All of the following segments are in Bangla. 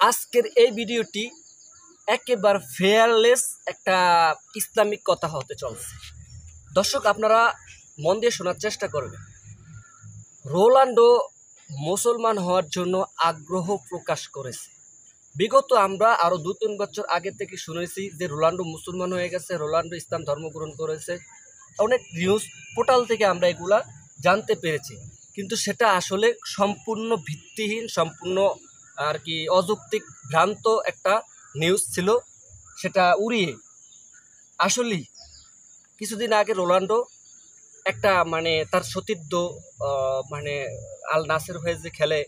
আজকের এই ভিডিওটি একেবারে ফেয়ারলেস একটা ইসলামিক কথা হতে চলছে। দর্শক, আপনারা মন দিয়ে শোনার চেষ্টা করবেন। রোনাল্ডো মুসলমান হওয়ার জন্য আগ্রহ প্রকাশ করেছে। বিগত আমরা আরও 2-3 বছর আগে থেকে শুনেছি যে রোনাল্ডো মুসলমান হয়ে গেছে, রোনাল্ডো ইসলাম ধর্ম গ্রহণ করেছে। অনেক নিউজ পোর্টাল থেকে আমরা এগুলা জানতে পেরেছি, কিন্তু সেটা আসলে সম্পূর্ণ ভিত্তিহীন, সম্পূর্ণ আর কি অযৌক্তিক ভ্রান্ত একটা নিউজ ছিল। সেটা উড়িয়ে আসলেই কিছুদিন আগে রোনাল্ডো একটা তার সতীর্থ আল নাসের হয়ে যে খেলে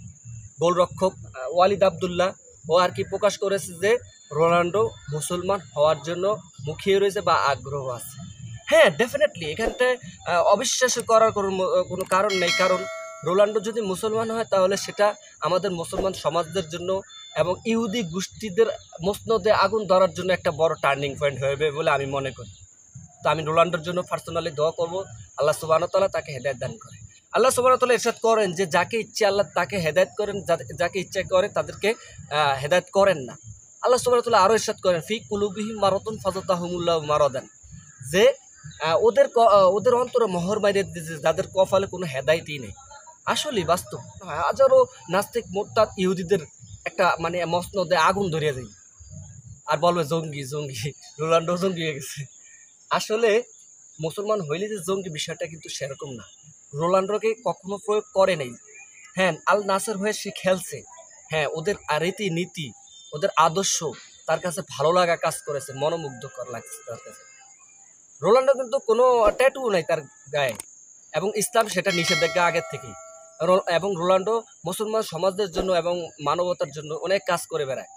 গোলরক্ষক ওয়ালিদ আবদুল্লাহ, ও আর কি প্রকাশ করেছে যে রোনাল্ডো মুসলমান হওয়ার জন্য মুখিয়ে রয়েছে বা আগ্রহ আছে। হ্যাঁ, ডেফিনেটলি এখানটায় অবিশ্বাস করার কোনো কারণ নেই, কারণ রোনাল্ডো যদি মুসলমান হয় তাহলে সেটা আমাদের মুসলমান সমাজদের জন্য এবং ইহুদি গোষ্ঠীদের মসনদে আগুন ধরার জন্য একটা বড় টার্নিং পয়েন্ট হবে বলে আমি মনে করি। তো আমি রোনাল্ডোর জন্য পার্সোনালি দোয়া করব, আল্লাহ সুবহানাহু ওয়া তাআলা তাকে হেদায়েত দান করে। আল্লাহ সুবহানাহু ওয়া তাআলা ইরশাদ করেন যে যাকে ইচ্ছে আল্লাহ তাকে হেদায়েত করেন, যাকে ইচ্ছা করে তাদেরকে হেদায়েত করেন না। আল্লাহ সুবহানাহু ওয়া তাআলা আরও ইরশাদ করেন ফি কুলুবিহিম মারাতুন ফাযাতাহুমুল্লাহু মারাদান, যে ওদের অন্তরে মোহর মারিয়ে দিয়েছে যাদের কপালে কোনো হেদায়েতই নেই। আসলেই বাস্তব, হাজারো নাস্তিক মোরতাদ ইহুদিদের একটা মসনদে আগুন ধরিয়ে যায় আর বলবে জঙ্গি জঙ্গি, রোনাল্ডো জঙ্গি হয়ে গেছে। আসলে মুসলমান হইলে যে জঙ্গি, বিষয়টা কিন্তু সেরকম না। রোনাল্ডোকে কখনো প্রয়োগ করে নাই। হ্যাঁ, আল নাসের হয়ে সে খেলছে। হ্যাঁ, ওদের রীতি নীতি, ওদের আদর্শ তার কাছে ভালো লাগা কাজ করেছে, মনোমুগ্ধকর লাগছে তার কাছে। রোনাল্ডো কিন্তু কোনো ট্যাটু নাই তার গায়ে, এবং ইসলাম সেটা নিষেধাজ্ঞা আগের থেকেই। এবং রোনাল্ডো মুসলমান সমাজদের জন্য এবং মানবতার জন্য অনেক কাজ করে বেড়ায়।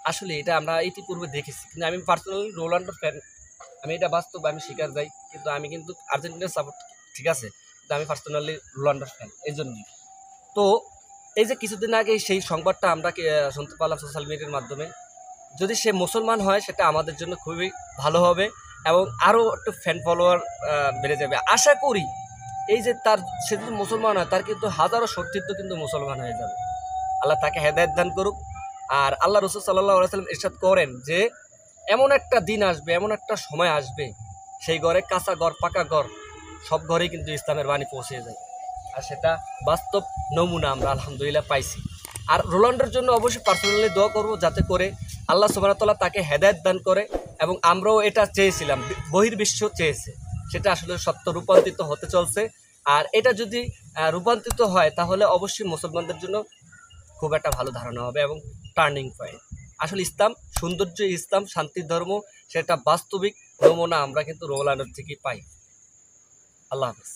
আসলে এটা আমরা ইতিপূর্বে দেখেছি, কিন্তু আমি পার্সোনালি রোনাল্ডোর ফ্যান, আমি এটা বাস্তব, আমি স্বীকার যাই। কিন্তু আমি কিন্তু আর্জেন্টিনার সাপোর্ট, ঠিক আছে, কিন্তু আমি পার্সোনালি রোনাল্ডোর ফ্যান এই জন্যই। তো এই যে কিছুদিন আগে সেই সংবাদটা আমরা শুনতে পারলাম সোশ্যাল মিডিয়ার মাধ্যমে, যদি সে মুসলমান হয় সেটা আমাদের জন্য খুবই ভালো হবে এবং আরও একটু ফ্যান ফলোয়ার বেড়ে যাবে আশা করি। এই যে সে যদি মুসলমান হয়, তার কিন্তু হাজারো সতীর্থ কিন্তু মুসলমান হয়ে যাবে। আল্লাহ তাকে হেদায়েত দান করুক। আর আল্লাহ রাসূল সাল্লাল্লাহু আলাইহি ওয়াসাল্লাম ইরশাদ করেন যে এমন একটা দিন আসবে, এমন একটা সময় আসবে, সেই ঘরে কাঁচা ঘর পাকা ঘর সব ঘরেই কিন্তু ইসলামের বাণী পৌঁছে যাবে। আর সেটা বাস্তব নমুনা আমরা আলহামদুলিল্লাহ পাইছি। আর রোনাল্ডোর জন্য অবশ্যই পার্সোনালি দোয়া করব, যাতে করে আল্লাহ সুবহানাহু ওয়া তাআলা তাকে হেদায়েত দান করে। এবং আমরাও এটা চেয়েছিলাম, বহির্বিশ্ব চেয়েছে, সেটা আসলে সত্য রূপান্তরিত হতে চলছে। আর এটা যদি রূপান্তরিত হয় তাহলে অবশ্যই মুসলমানদের জন্য খুব একটা ভালো ধারণা হবে এবং টার্নিং পয়েন্ট। আসলে ইসলাম সৌন্দর্য, ইসলাম শান্তির ধর্ম, সেটা বাস্তবিক নমুনা আমরা কিন্তু রোনাল্ডোর থেকেই পাই। আল্লাহ হাফেজ।